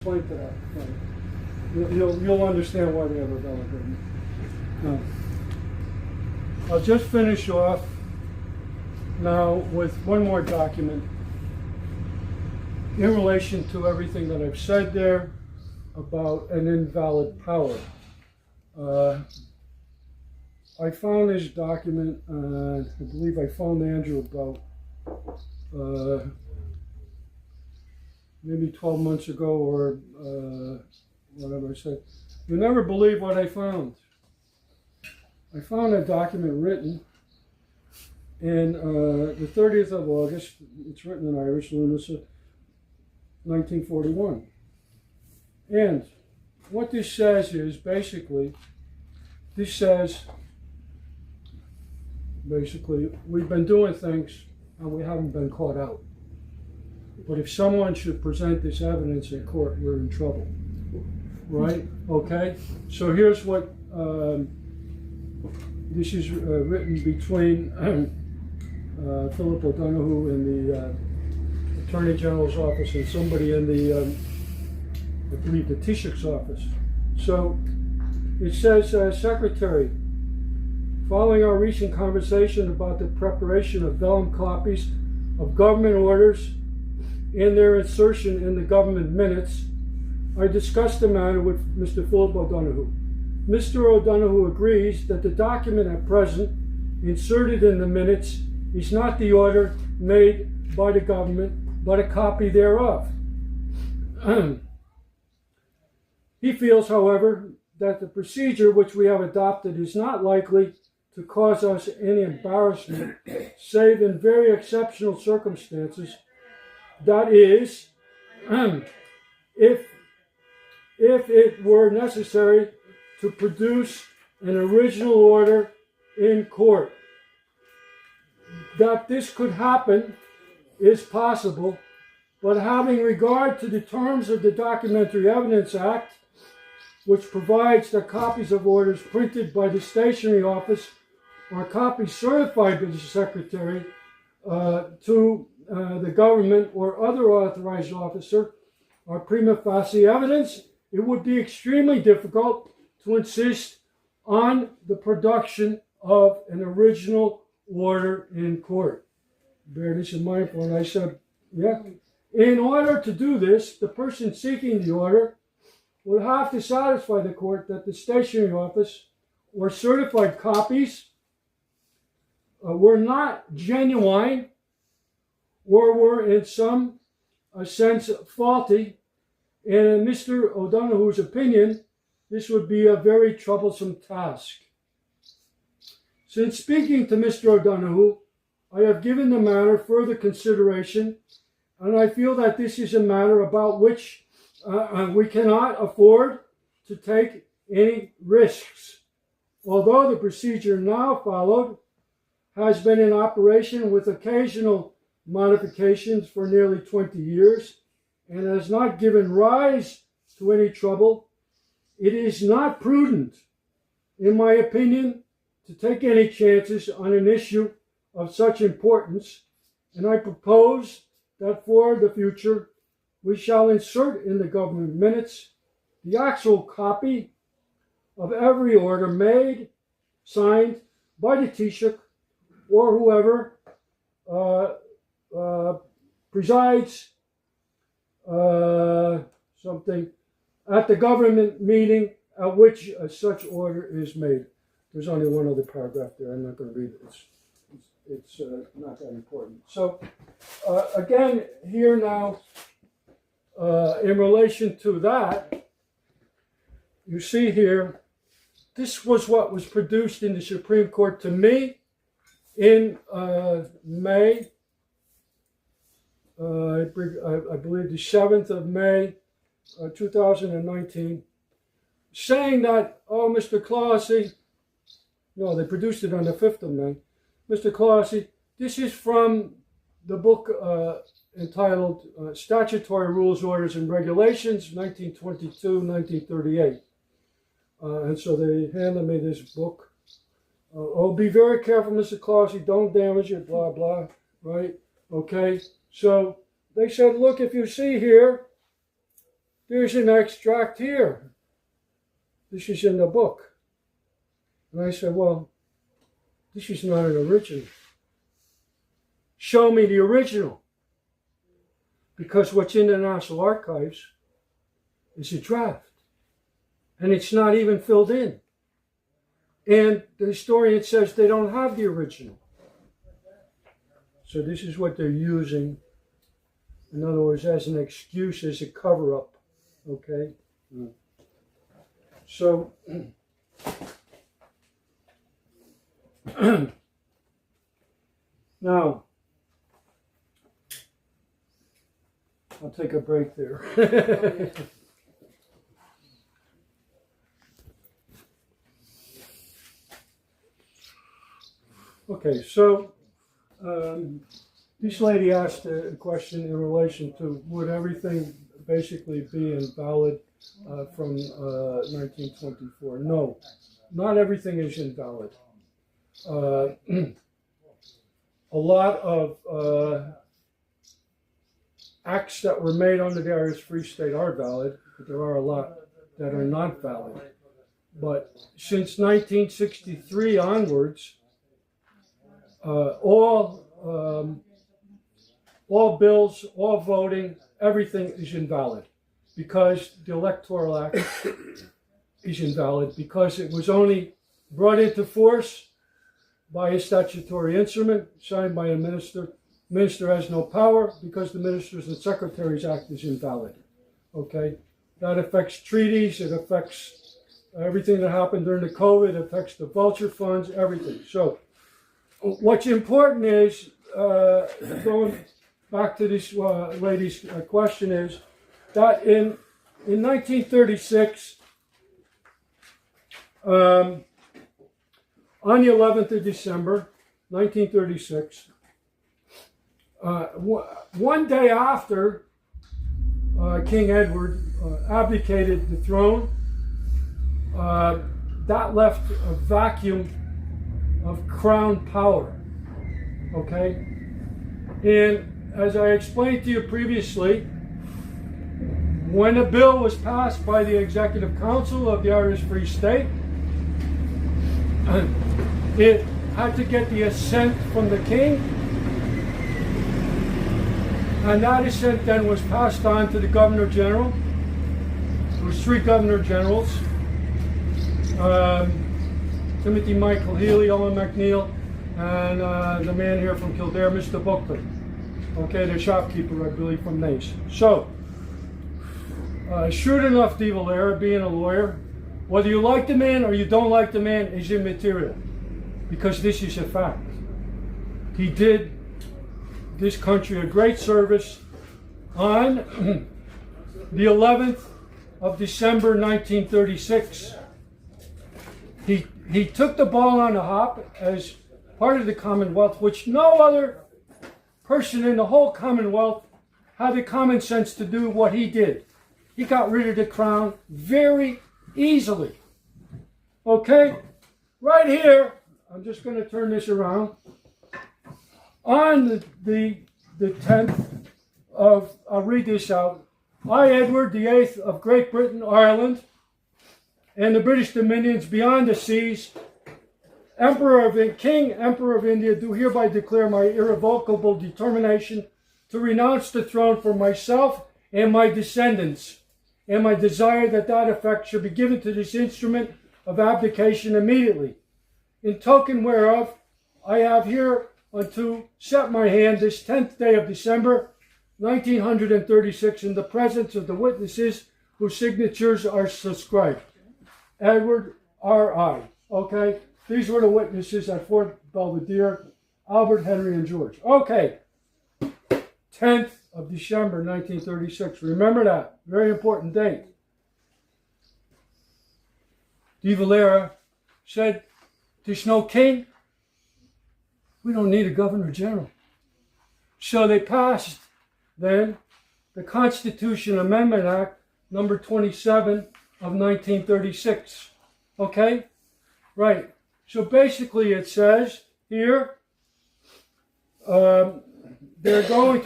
Point to that. You'll understand why we have a valid written. I'll just finish off now with one more document in relation to everything that I've said there about an invalid power. I found this document, I believe I phoned Andrew about maybe 12 months ago or whatever I said. You'll never believe what I found. I found a document written in the 30th of August, it's written in Irish, Lunacy, 1941. And what this says is basically, we've been doing things and we haven't been caught out. But if someone should present this evidence in court, we're in trouble, right? Okay, so here's what, this is written between Philip O'Donoghue in the Attorney General's office and somebody in the, I believe, the Taoiseach's office. So it says, Secretary, following our recent conversation about the preparation of vellum copies of government orders and their insertion in the government minutes, I discussed the matter with Mr. Philip O'Donoghue. Mr. O'Donoghue agrees that the document at present inserted in the minutes is not the order made by the government, but a copy thereof. He feels, however, that the procedure which we have adopted is not likely to cause us any embarrassment, save in very exceptional circumstances. That is, if it were necessary to produce an original order in court. That this could happen is possible, but having regard to the terms of the Documentary Evidence Act, which provides that copies of orders printed by the stationery office or copies certified by the Secretary to the government or other authorized officer are prima facie evidence, it would be extremely difficult to insist on the production of an original order in court. Bear this in mind when I said, yeah. In order to do this, the person seeking the order would have to satisfy the court that the stationery office or certified copies were not genuine or were in some sense faulty, and in Mr. O'Donoghue's opinion, this would be a very troublesome task. Since speaking to Mr. O'Donoghue, I have given the matter further consideration, and I feel that this is a matter about which we cannot afford to take any risks. Although the procedure now followed has been in operation with occasional modifications for nearly 20 years and has not given rise to any trouble, it is not prudent, in my opinion, to take any chances on an issue of such importance, and I propose that for the future we shall insert in the government minutes the actual copy of every order made, signed by the Taoiseach or whoever presides something at the government meeting at which such order is made. There's only one other paragraph there. I'm not going to read it. It's not that important. So again, here now, in relation to that, you see here, this was what was produced in the Supreme Court to me in May, I believe the 7th of May, 2019, saying that, oh, Mr. Clohessy, no, they produced it on the 5th of May. Mr. Clohessy, this is from the book entitled Statutory Rules, Orders, and Regulations, 1922-1938. And so they handed me this book. Oh, be very careful, Mr. Clohessy, don't damage it, blah, blah, right? Okay, so they said, look, if you see here, there's an extract here. This is in the book. And I said, well, this is not an original. Show me the original. Because what's in the National Archives is a draft. And it's not even filled in. And the historian says they don't have the original. So this is what they're using. In other words, as an excuse, as a cover-up. Okay? So, now, I'll take a break there. Okay, so this lady asked a question in relation to would everything basically be invalid from 1924. No, not everything is invalid. A lot of acts that were made under the Irish Free State are valid, but there are a lot that are not valid. But since 1963 onwards, all bills, all voting, everything is invalid because the Electoral Act is invalid because it was only brought into force by a statutory instrument signed by a minister. Minister has no power because the Ministers and Secretaries Act is invalid. Okay, that affects treaties. It affects everything that happened during the COVID. It affects the vulture funds, everything. So, what's important is going back to this lady's question is that in 1936, on the 11th of December, 1936. One day after King Edward abdicated the throne, that left a vacuum of crown power. Okay? And as I explained to you previously, when a bill was passed by the Executive Council of the Irish Free State, it had to get the assent from the king, and that assent then was passed on to the Governor General. There was 3 Governor Generals, Timothy Michael Healy, Owen McNeil, and the man here from Kildare, Mr. Buckley. Okay, the shopkeeper, I believe, from Naas. So, sure enough, de Valera, being a lawyer, whether you like the man or you don't like the man is immaterial, because this is a fact. He did this country a great service on the 11th of December 1936. He took the ball on the hop as part of the Commonwealth, which no other person in the whole Commonwealth had the common sense to do what he did. He got rid of the crown very easily. Okay? Right here, I'm just going to turn this around. On the 10th of, I'll read this out. I, Edward the Eighth of Great Britain, Ireland, and the British dominions beyond the seas, King, Emperor of India, do hereby declare my irrevocable determination to renounce the throne for myself and my descendants, and my desire that that effect should be given to this instrument of abdication immediately. In token whereof, I have here unto set my hand this 10th day of December, 1936, in the presence of the witnesses whose signatures are subscribed. Edward R.I. Okay? These were the witnesses at Fort Belvedere, Albert, Henry, and George. Okay. 10th of December, 1936. Remember that. Very important date. De Valera said, there's no king. We don't need a Governor General. So they passed then the Constitution Amendment Act number 27 of 1936. Okay? Right. So basically it says here, they're going to